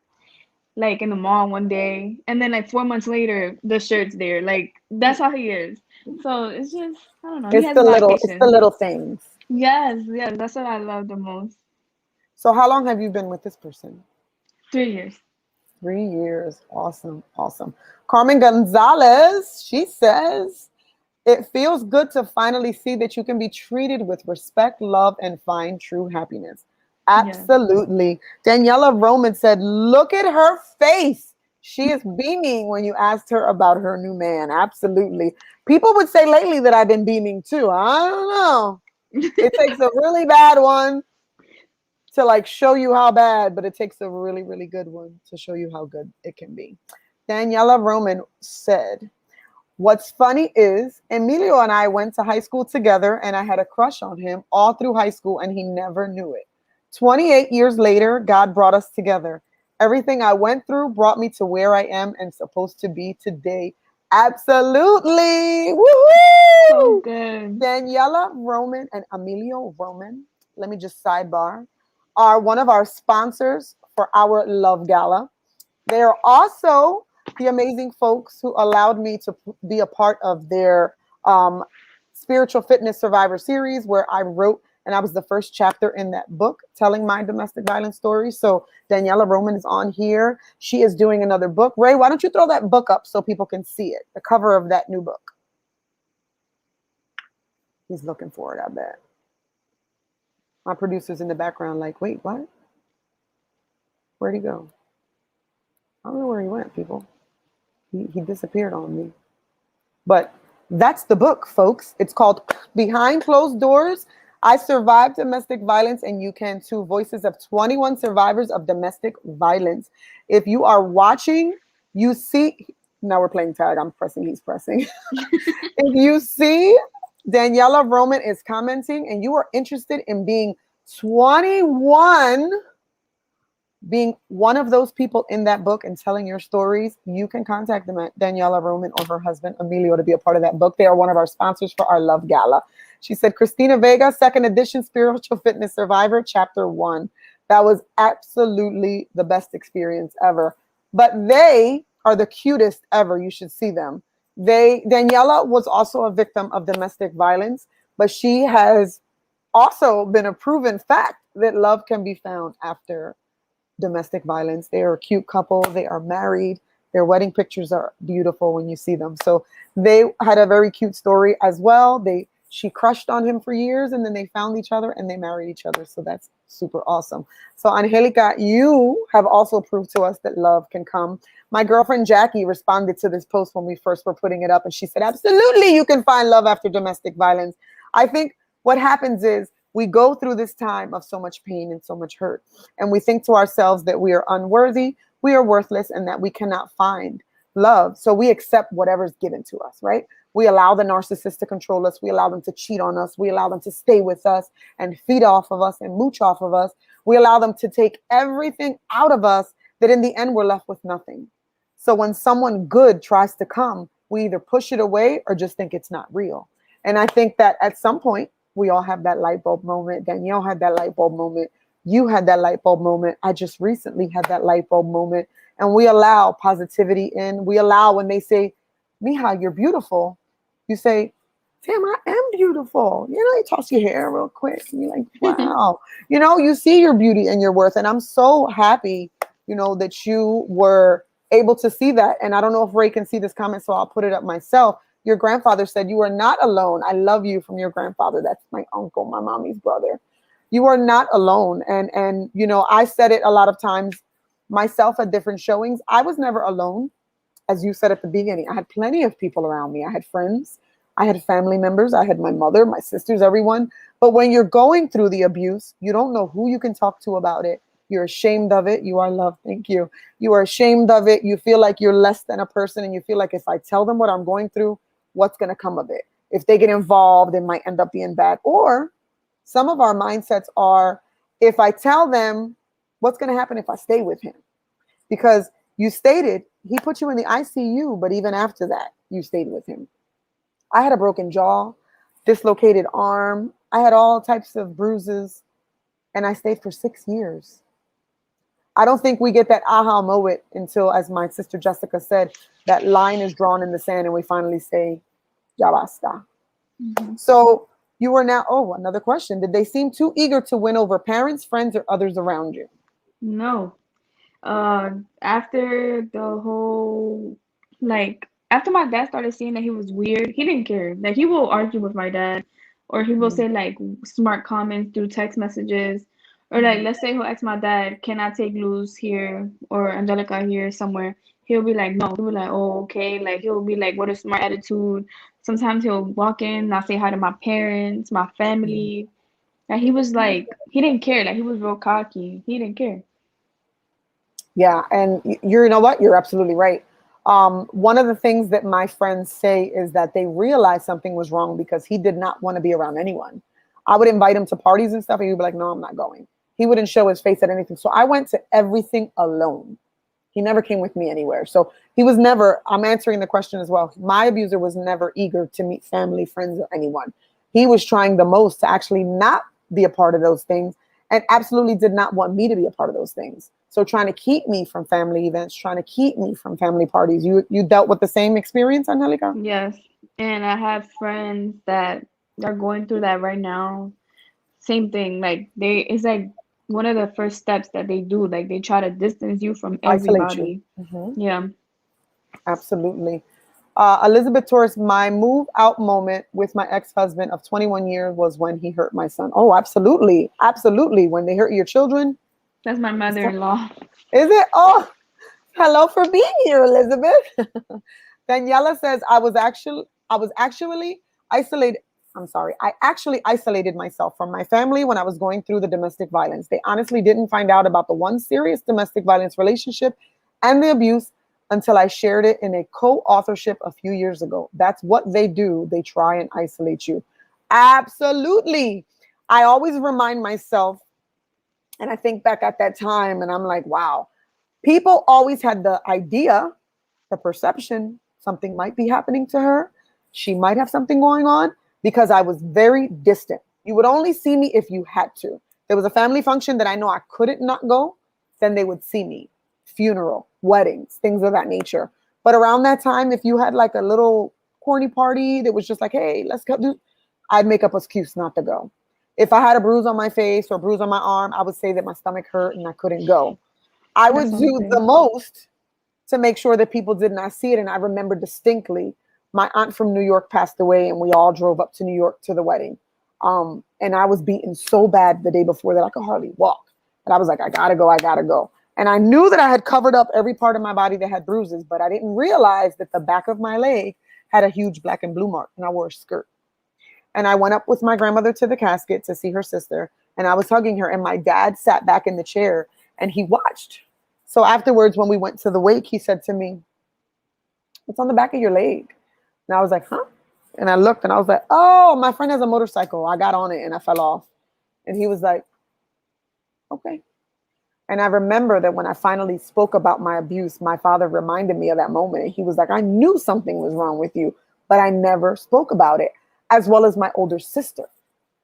like in the mall one day, and then like 4 months later the shirt's there. Like that's how he is. So it's just I don't know, he has a lot of It's the patience. little things. Yes, yes, that's what I love the most. So how long have you been with this person? 3 years. 3 years. Awesome. Awesome. Carmen Gonzalez, she says, it feels good to finally see that you can be treated with respect, love, and find true happiness. Yes. Absolutely. Daniela Roman said, look at her face. She is beaming when you asked her about her new man. Absolutely. People would say lately that I've been beaming too. I don't know. It takes a really bad one to like show you how bad, but it takes a really, really good one to show you how good it can be. Daniela Roman said, what's funny is Emilio and I went to high school together and I had a crush on him all through high school and he never knew it. 28 years later, God brought us together. Everything I went through brought me to where I am and supposed to be today. Absolutely. So Woohoo! good. Daniela Roman and Emilio Roman, let me just sidebar, are one of our sponsors for our Love Gala. They are also the amazing folks who allowed me to be a part of their um, Spiritual Fitness Survivor series, where I wrote and I was the first chapter in that book telling my domestic violence story. So Daniela Roman is on here. She is doing another book. Ray, why don't you throw that book up so people can see it? The cover of that new book. He's looking for it, I bet. My producer's in the background, like, wait, what? Where'd he go? I don't know where he went, people. He disappeared on me. But that's the book, folks. It's called Behind Closed Doors. I Survived Domestic Violence, and you can too. Voices of 21 survivors of domestic violence. If you are watching, you see. Now we're playing tag. I'm pressing, he's pressing. If you see Daniela Roman is commenting and you are interested in being 21, being one of those people in that book and telling your stories, you can contact them at Daniela Roman or her husband Emilio to be a part of that book. They are one of our sponsors for our Love Gala. She said, Christina Vega, second edition, Spiritual Fitness Survivor, chapter 1. That was absolutely the best experience ever. But they are the cutest ever. You should see them. Daniela was also a victim of domestic violence, but she has also been a proven fact that love can be found after domestic violence. They are a cute couple. They are married. Their wedding pictures are beautiful when you see them. So they had a very cute story as well. She crushed on him for years and then they found each other and they married each other. So that's super awesome. So Angelica, you have also proved to us that love can come. My girlfriend Jackie responded to this post when we first were putting it up and she said, absolutely, you can find love after domestic violence. I think what happens is we go through this time of so much pain and so much hurt and we think to ourselves that we are unworthy, we are worthless, and that we cannot find love. So we accept whatever's given to us, right? We allow the narcissist to control us. We allow them to cheat on us. We allow them to stay with us and feed off of us and mooch off of us. We allow them to take everything out of us that in the end we're left with nothing. So when someone good tries to come, we either push it away or just think it's not real. And I think that at some point, We all have that light bulb moment. Danielle had that light bulb moment. You had that light bulb moment. I just recently had that light bulb moment. And we allow positivity in. We allow when they say, Mija, you're beautiful. You say, damn, I am beautiful. You know, you toss your hair real quick and you're like, wow. You know, you see your beauty and your worth. And I'm so happy, you know, that you were able to see that. And I don't know if Ray can see this comment, so I'll put it up myself. Your grandfather said, you are not alone. I love you, from your grandfather. That's my uncle, my mommy's brother. You are not alone. And you know, I said it a lot of times myself at different showings. I was never alone. As you said at the beginning, I had plenty of people around me. I had friends, I had family members, I had my mother, my sisters, everyone. But when you're going through the abuse, you don't know who you can talk to about it. You're ashamed of it. You are loved. Thank you. You are ashamed of it. You feel like you're less than a person, and you feel like if I tell them what I'm going through, what's going to come of it? If they get involved, it might end up being bad. Or some of our mindsets are, if I tell them, what's going to happen if I stay with him? Because you stated he put you in the ICU, but even after that, you stayed with him. I had a broken jaw, dislocated arm. I had all types of bruises, and I stayed for 6 years. I don't think we get that aha moment until, as my sister Jessica said, that line is drawn in the sand and we finally say, ya basta. Mm-hmm. So you were now, oh, another question. Did they seem too eager to win over parents, friends, or others around you? No. After the whole, like, after my dad started seeing that he was weird, he didn't care. Like, he will argue with my dad, or he will Mm-hmm. say, like, smart comments through text messages. Or, like, Mm-hmm. let's say he'll ask my dad, can I take Luz here or Angelica here somewhere? He'll be like, no. He'll be like, oh, okay. Like, he'll be like, what a smart attitude. Sometimes he'll walk in, not say hi to my parents, my family. Like, he was like, he didn't care. Like, he was real cocky. He didn't care. Yeah, and you know what? You're absolutely right. One of the things that my friends say is that they realized something was wrong because he did not want to be around anyone. I would invite him to parties and stuff, and he'd be like, "No, I'm not going." He wouldn't show his face at anything. So I went to everything alone. He never came with me anywhere. So he was never, I'm answering the question as well. My abuser was never eager to meet family, friends, or anyone. He was trying the most to actually not be a part of those things, and absolutely did not want me to be a part of those things. So trying to keep me from family events, trying to keep me from family parties. You dealt with the same experience, Angelica? Yes, and I have friends that are going through that right now. Same thing. Like it's like one of the first steps that they do. Like they try to distance you from Isolate you. everybody. Hmm. Yeah, Absolutely. Elizabeth Torres, my move out moment with my ex-husband of 21 years was when he hurt my son. Oh, absolutely. Absolutely. When they hurt your children. that's my mother-in-law. Is it? Oh, hello for being here, Elizabeth. Daniela says I was actually isolated. I'm sorry. I actually isolated myself from my family when I was going through the domestic violence. They honestly didn't find out about the one serious domestic violence relationship and the abuse until I shared it in a co-authorship a few years ago. That's what they do. They try and isolate you. Absolutely. I always remind myself, and I think back at that time and I'm like, wow, people always had the idea, the perception, something might be happening to her. She might have something going on because I was very distant. You would only see me if you had to. There was a family function that I know I couldn't not go, then they would see me. Funeral, weddings, things of that nature. But around that time, if you had like a little corny party that was just like, hey, let's go do, I'd make up an excuse not to go. If I had a bruise on my face or a bruise on my arm, I would say that my stomach hurt and I couldn't go. I That's would do the something. most to make sure that people did not see it. And I remember distinctly, my aunt from New York passed away, and we all drove up to New York to the wedding. And I was beaten so bad the day before that I could hardly walk. And I was like, I gotta go, I gotta go. And I knew that I had covered up every part of my body that had bruises, but I didn't realize that the back of my leg had a huge black and blue mark, and I wore a skirt. And I went up with my grandmother to the casket to see her sister, and I was hugging her, and my dad sat back in the chair and he watched. So afterwards, when we went to the wake, he said to me, what's on the back of your leg? And I was like, huh? And I looked and I was like, oh, my friend has a motorcycle. I got on it and I fell off. And he was like, okay. And I remember that when I finally spoke about my abuse, my father reminded me of that moment. He was like, I knew something was wrong with you, but I never spoke about it, as well as my older sister.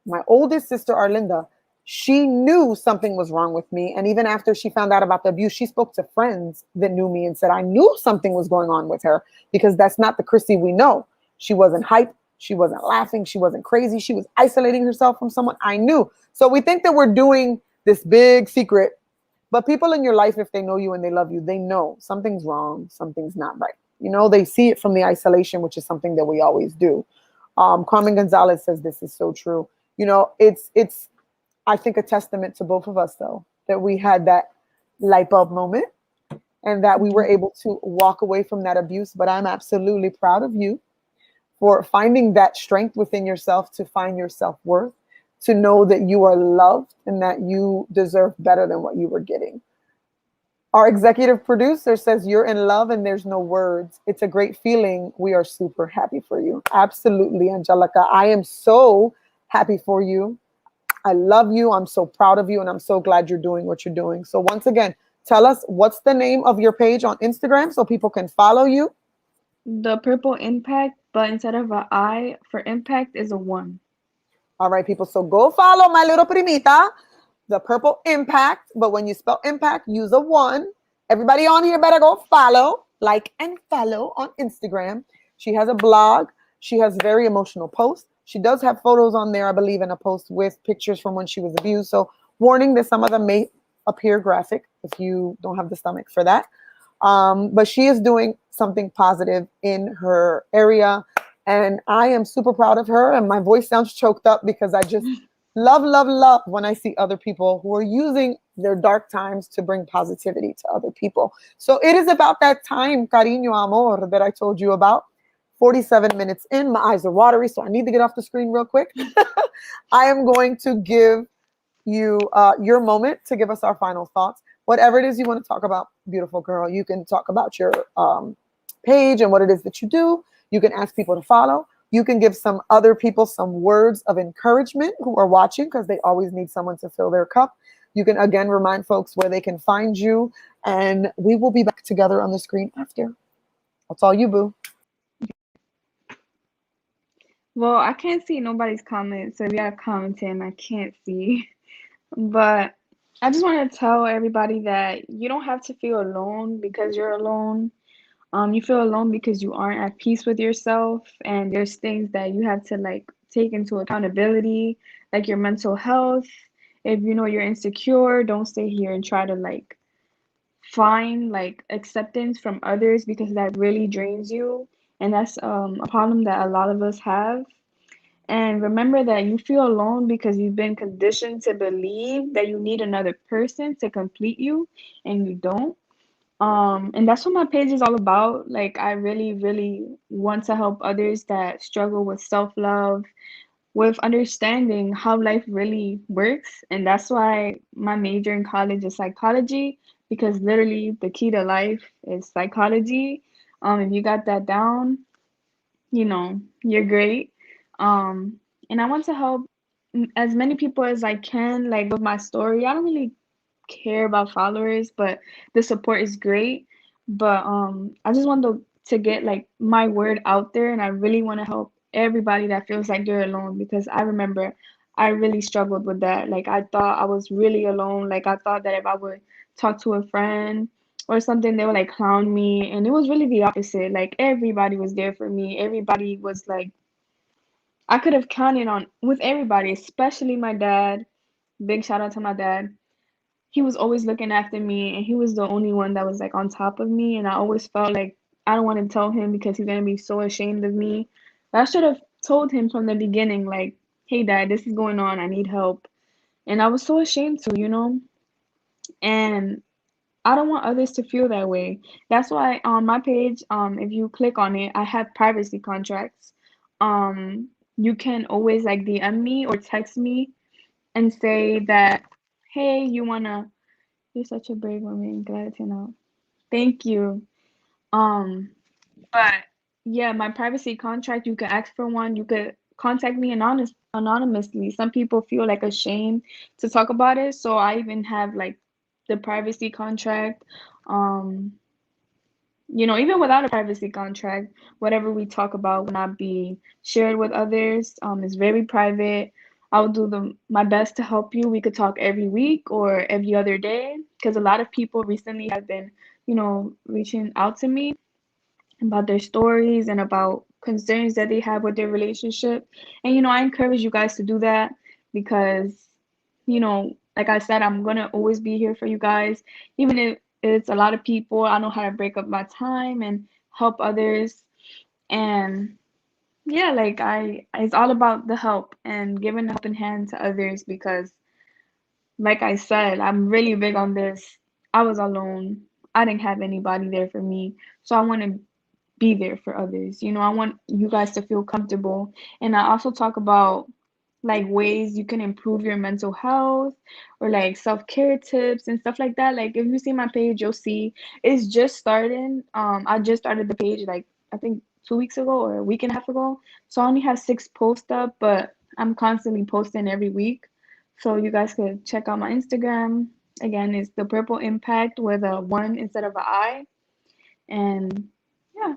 My oldest sister, Arlinda, she knew something was wrong with me. And even after she found out about the abuse, she spoke to friends that knew me and said, I knew something was going on with her because that's not the Chrissy we know. She wasn't hype. She wasn't laughing. She wasn't crazy. She was isolating herself from someone. I knew. So we think that we're doing this big secret, but people in your life, if they know you and they love you, they know something's wrong, something's not right. You know, they see it from the isolation, which is something that we always do. Carmen Gonzalez says this is so true. You know, it's I think a testament to both of us though that we had that light bulb moment and that we were Mhm. able to walk away from that abuse. But I'm absolutely proud of you for finding that strength within yourself to find your self worth, to know that you are loved and that you deserve better than what you were getting. Our executive producer says you're in love and there's no words. It's a great feeling. We are super happy for you. Absolutely, Angelica. I am so happy for you. I love you. I'm so proud of you. And I'm so glad you're doing what you're doing. So, once again, tell us what's the name of your page on Instagram so people can follow you. The purple impact, but instead of a I for impact is a one. All right, people. So, go follow my little primita, the purple impact. But when you spell impact, use a one. Everybody on here better go follow, like, and follow on Instagram. She has a blog. She has very emotional posts. She does have photos on there, I believe, in a post with pictures from when she was abused. So, warning that some of them may appear graphic if you don't have the stomach for that. But she is doing something positive in her area. And I am super proud of her. And my voice sounds choked up because I just love, love, love when I see other people who are using their dark times to bring positivity to other people. So it is about that time, cariño, amor, that I told you about. 47 minutes in, my eyes are watery, so I need to get off the screen real quick. I am going to give you your moment to give us our final thoughts. Whatever it is you want to talk about, beautiful girl, you can talk about your page and what it is that you do. You can ask people to follow. You can give some other people some words of encouragement who are watching because they always need someone to fill their cup. You can again remind folks where they can find you, and we will be back together on the screen after. That's all you, boo. Well, I can't see nobody's comments, so if y'all commenting, I can't see. But I just want to tell everybody that you don't have to feel alone because you're alone. You feel alone because you aren't at peace with yourself, and there's things that you have to like take into accountability, like your mental health. If you know you're insecure, don't stay here and try to like find like acceptance from others because that really drains you, and that's a problem that a lot of us have. And remember that you feel alone because you've been conditioned to believe that you need another person to complete you, and you don't. And that's what my page is all about. Like, I really, really want to help others that struggle with self-love, with understanding how life really works. And that's why my major in college is psychology, because literally the key to life is psychology. If you got that down, you're great. And I want to help as many people as I can, like with my story. I don't really care about followers, but the support is great. But I just want to get like my word out there, and I really want to help everybody that feels like they're alone because I remember I really struggled with that. Like I thought I was really alone. Like I thought that if I would talk to a friend or something, they would like clown me, and it was really the opposite. Like everybody was there for me. Everybody was like I could have counted on with everybody, especially my dad. Big shout out to my dad. He was always looking after me, and he was the only one that was like on top of me, and I always felt like I don't want to tell him because he's gonna be so ashamed of me. But I should have told him from the beginning, like, hey dad, this is going on, I need help. And I was so ashamed to. And I don't want others to feel that way. That's why on my page, if you click on it, I have privacy contracts. You can always like DM me or text me and say that, hey, you're such a brave woman. Glad to know. Thank you. Um, but yeah, my privacy contract, you can ask for one. You could contact me anonymously. Some people feel like ashamed to talk about it, so I even have like the privacy contract. Um, even without a privacy contract, whatever we talk about will not be shared with others. It's very private. I'll do my best to help you. We could talk every week or every other day because a lot of people recently have been, reaching out to me about their stories and about concerns that they have with their relationship. And I encourage you guys to do that because, like I said, I'm gonna always be here for you guys, even if it's a lot of people. I know how to break up my time and help others. And yeah, like it's all about the help and giving a helping hand to others because, like I said, I'm really big on this. I was alone. I didn't have anybody there for me. So I want to be there for others. I want you guys to feel comfortable. And I also talk about like ways you can improve your mental health or like self-care tips and stuff like that. Like if you see my page, you'll see it's just starting. I just started the page like I think 2 weeks ago or a week and a half ago. So I only have 6 posts up, but I'm constantly posting every week. So you guys could check out my Instagram. Again, it's the Purple Impact with a one instead of an I. And yeah.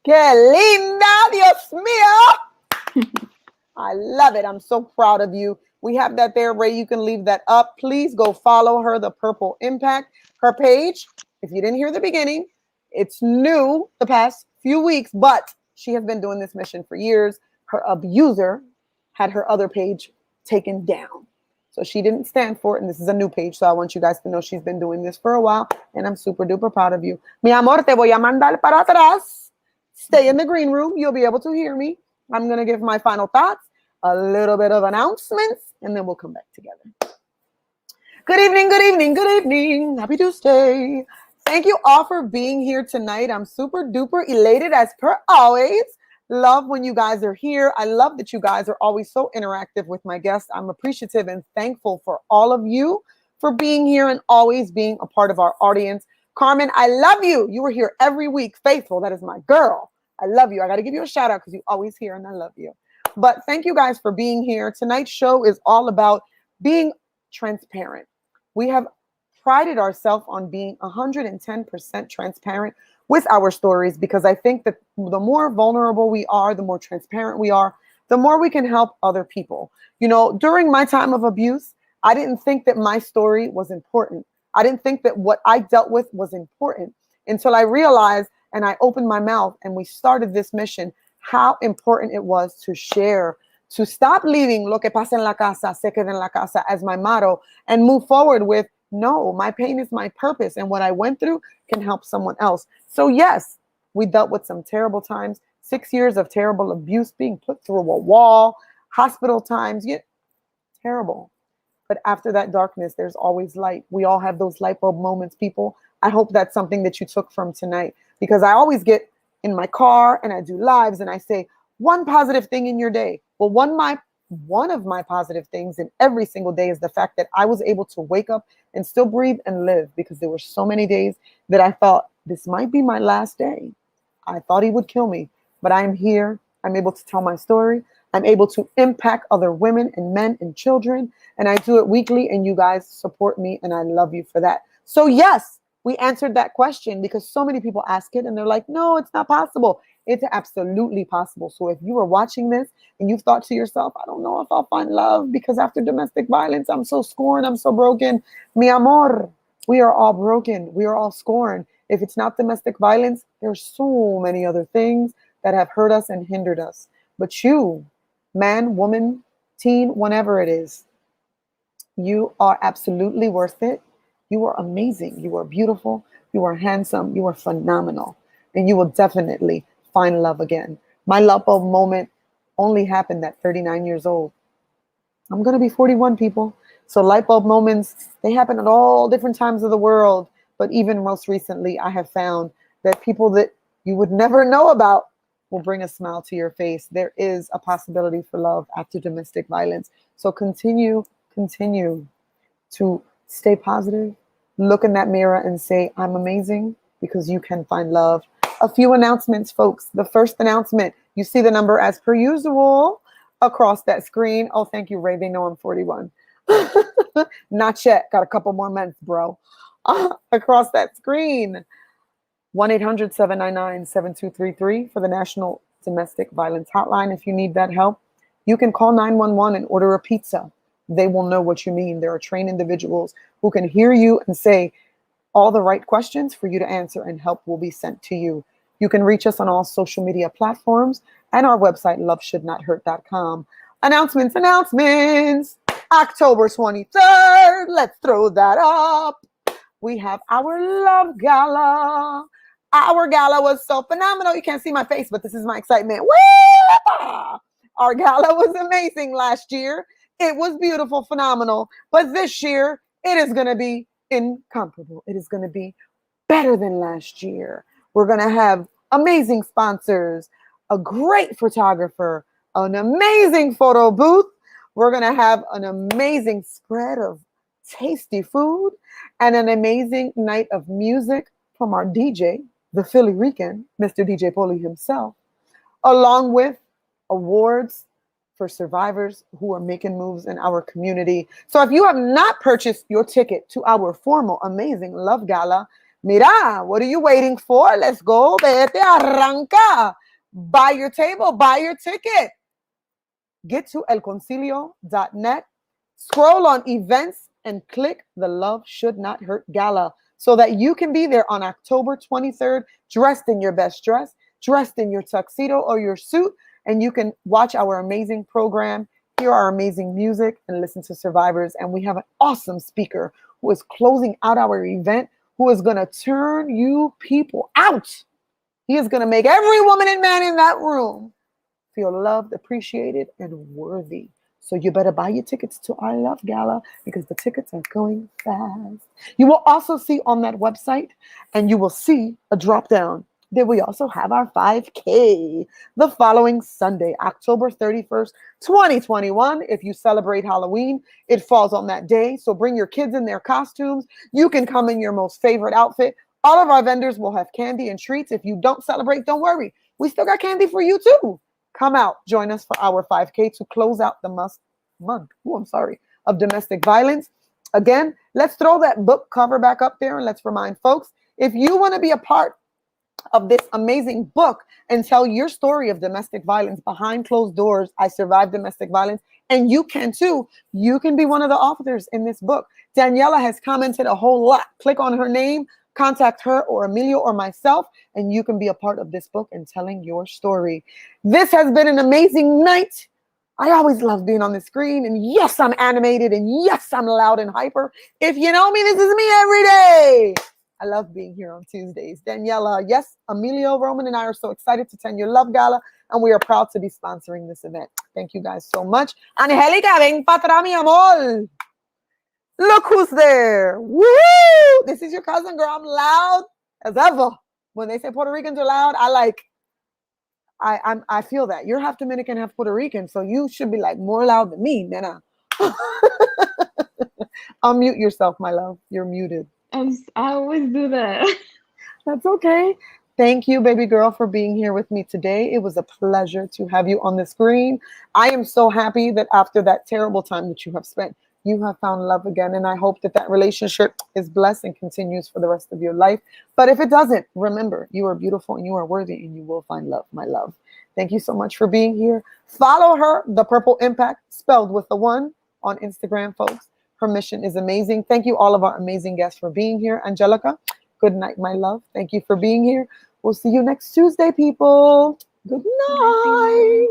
Que linda, Dios mío. I love it. I'm so proud of you. We have that there, Ray. You can leave that up. Please go follow her, the Purple Impact. Her page, if you didn't hear the beginning, it's new the past few weeks, but she has been doing this mission for years. Her abuser had her other page taken down. So she didn't stand for it, and this is a new page. So I want you guys to know she's been doing this for a while, and I'm super duper proud of you. Mi amor, te voy a mandar para atrás. Stay in the green room. You'll be able to hear me. I'm going to give my final thoughts, a little bit of announcements, and then we'll come back together. Good evening, good evening, good evening. Happy Tuesday. Thank you all for being here tonight. I'm super duper elated as per always. Love when you guys are here. I love that you guys are always so interactive with my guests. I'm appreciative and thankful for all of you for being here and always being a part of our audience. Carmen, I love you. You were here every week. Faithful. That is my girl. I love you. I got to give you a shout out because you always here and I love you. But thank you guys for being here. Tonight's show is all about being transparent. We have prided ourselves on being 110% transparent with our stories because I think that the more vulnerable we are, the more transparent we are, the more we can help other people. During my time of abuse, I didn't think that my story was important. I didn't think that what I dealt with was important until I realized and I opened my mouth and we started this mission, how important it was to share, to stop leaving lo que pasa en la casa, se queda en la casa as my motto and move forward with, no, my pain is my purpose and what I went through can help someone else. So yes, we dealt with some terrible times, 6 years of terrible abuse, being put through a wall, hospital times, terrible. But after that darkness, there's always light. We all have those light bulb moments, people. I hope that's something that you took from tonight because I always get in my car and I do lives and I say one positive thing in your day. Well, one of my positive things in every single day is the fact that I was able to wake up and still breathe and live because there were so many days that I thought this might be my last day. I thought he would kill me, but I am here. I'm able to tell my story. I'm able to impact other women and men and children, and I do it weekly, and you guys support me, and I love you for that. So yes, we answered that question because so many people ask it, and they're like, no, it's not possible. It's absolutely possible. So if you are watching this and you've thought to yourself, I don't know if I'll find love because after domestic violence, I'm so scorned, I'm so broken. Mi amor, we are all broken. We are all scorned. If it's not domestic violence, there's so many other things that have hurt us and hindered us. But you, man, woman, teen, whatever it is, you are absolutely worth it. You are amazing. You are beautiful. You are handsome. You are phenomenal. And you will definitely find love again. My love bulb moment only happened at 39 years old. I'm going to be 41, people. So light bulb moments, they happen at all different times of the world. But even most recently, I have found that people that you would never know about will bring a smile to your face. There is a possibility for love after domestic violence. So continue to stay positive. Look in that mirror and say, I'm amazing because you can find love. A few announcements, folks. The first announcement, you see the number as per usual across that screen. Oh, thank you, Ray. They know I'm 41. Not yet. Got a couple more months, bro. Across that screen. 1-800-799-7233 for the National Domestic Violence Hotline if you need that help. You can call 911 and order a pizza. They will know what you mean. There are trained individuals who can hear you and say all the right questions for you to answer, and help will be sent to you. You can reach us on all social media platforms and our website, loveshouldnothurt.com. Announcements, announcements. October 23rd. Let's throw that up. We have our Love Gala. Our gala was so phenomenal. You can't see my face, but this is my excitement. Woo! Our gala was amazing last year. It was beautiful, phenomenal. But this year, it is going to be incomparable. It is going to be better than last year. We're going to have amazing sponsors, a great photographer, an amazing photo booth. We're going to have an amazing spread of tasty food and an amazing night of music from our DJ, the Philly Rican, Mr. DJ Poli himself, along with awards for survivors who are making moves in our community. So if you have not purchased your ticket to our formal, amazing Love Gala, mira, what are you waiting for? Let's go, vete, arranca. Buy your table, buy your ticket. Get to elconcilio.net, scroll on events, and click the Love Should Not Hurt Gala so that you can be there on October 23rd, dressed in your best dress, dressed in your tuxedo or your suit, and you can watch our amazing program, hear our amazing music, and listen to survivors. And we have an awesome speaker who is closing out our event, who is going to turn you people out. He is going to make every woman and man in that room feel loved, appreciated, and worthy. So you better buy your tickets to our Love Gala because the tickets are going fast. You will also see on that website, and you will see a drop down, that we also have our 5K the following Sunday, October 31st, 2021. If you celebrate Halloween, it falls on that day. So bring your kids in their costumes. You can come in your most favorite outfit. All of our vendors will have candy and treats. If you don't celebrate, don't worry. We still got candy for you too. Come out, join us for our 5K to close out the month of domestic violence. Again, let's throw that book cover back up there and let's remind folks, if you want to be a part of this amazing book and tell your story of domestic violence behind closed doors, I survived domestic violence, and you can too. You can be one of the authors in this book. Daniela has commented a whole lot. Click on her name, contact her or Emilio or myself, and you can be a part of this book and telling your story. This has been an amazing night. I always love being on the screen, and yes, I'm animated, and yes, I'm loud and hyper. If you know me, this is me every day. I love being here on Tuesdays. Daniela, yes, Emilio, Roman, and I are so excited to attend your Love Gala, and we are proud to be sponsoring this event. Thank you guys so much. Angelica, ven pa' atrás, mi amor. Look who's there. Woo! This is your cousin, girl. I'm loud as ever. When they say Puerto Ricans are loud, I feel that. You're half Dominican, half Puerto Rican, so you should be like more loud than me, Nana. Unmute yourself, my love. You're muted. I always do that. That's okay. Thank you, baby girl, for being here with me today. It was a pleasure to have you on the screen. I am so happy that after that terrible time that you have spent, you have found love again. And I hope that that relationship is blessed and continues for the rest of your life. But if it doesn't, remember, you are beautiful and you are worthy and you will find love, my love. Thank you so much for being here. Follow her, The Purple Impact, spelled with the one, on Instagram, folks. Her mission is amazing. Thank you, all of our amazing guests, for being here. Angelica, good night, my love. Thank you for being here. We'll see you next Tuesday, people. Good night.